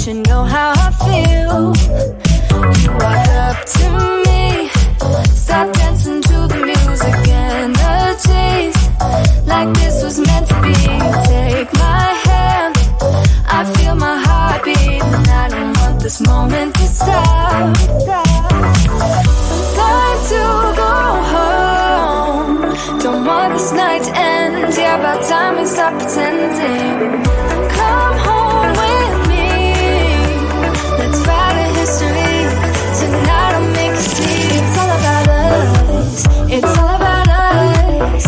should know how I feel. You walk up to me, start dancing to the music and the chase, like this was meant to be. Take my hand, I feel my heart beat, and I don't want this moment to stop. Time to go home, don't want this night to end. Yeah, about time we stop pretending. Come home with me, let's write a history. Tonight I'll make you see. It's all about us, it's all about us.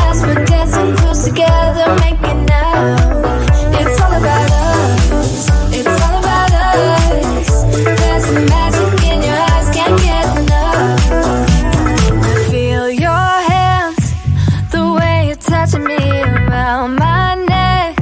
As we're dancing close together, making out. It's all about us, it's all about us. There's some magic in your eyes, can't get enough. Feel your hands, the way you're touching me around my neck.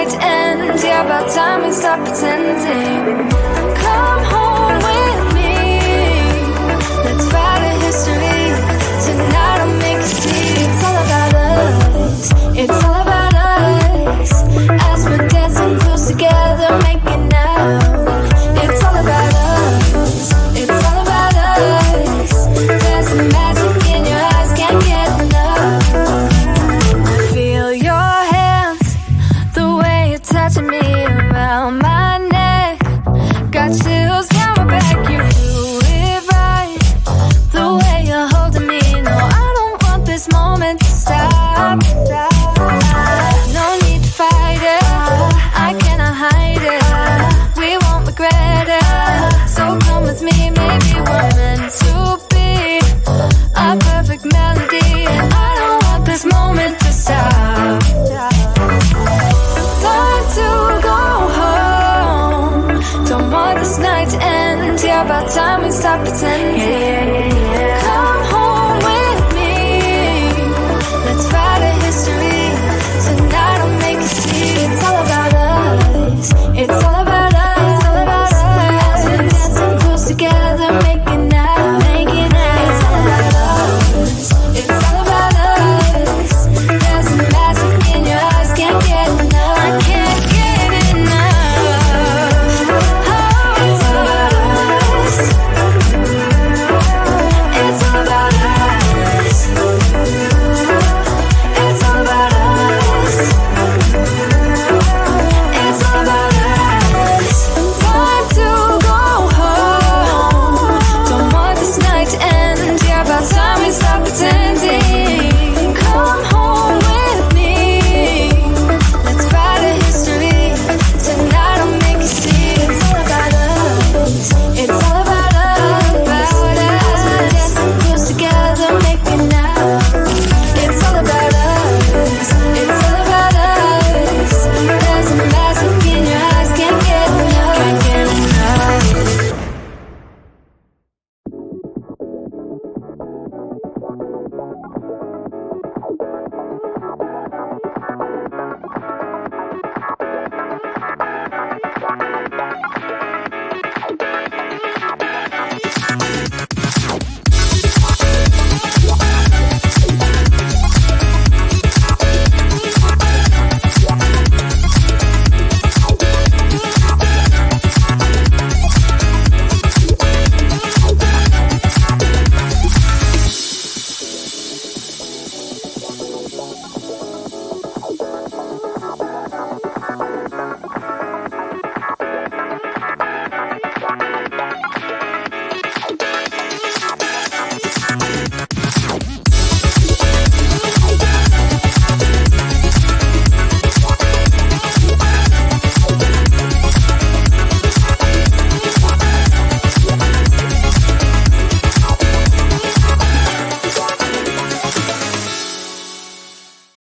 night ends. Yeah, about time we stop pretending. Come home with me. Let's write a history. Tonight I'll make you see. It's all about us. It's all about us. As we're dancing close together, making out. It's all about us. It's all about us. There's some magic in your eyes, can't get enough. I feel your hands, the way you're touching me around my neck. Got chills down my back, you do it right. The way you're holding me, no, I don't want this moment to stop. No need to fight it, I cannot hide it. We won't regret it, so come with me, maybe we're meant to be. A perfect melody, and I don't want this moment to stop. Time to go home. Don't want this night to end. Yeah, about time we stop pretending.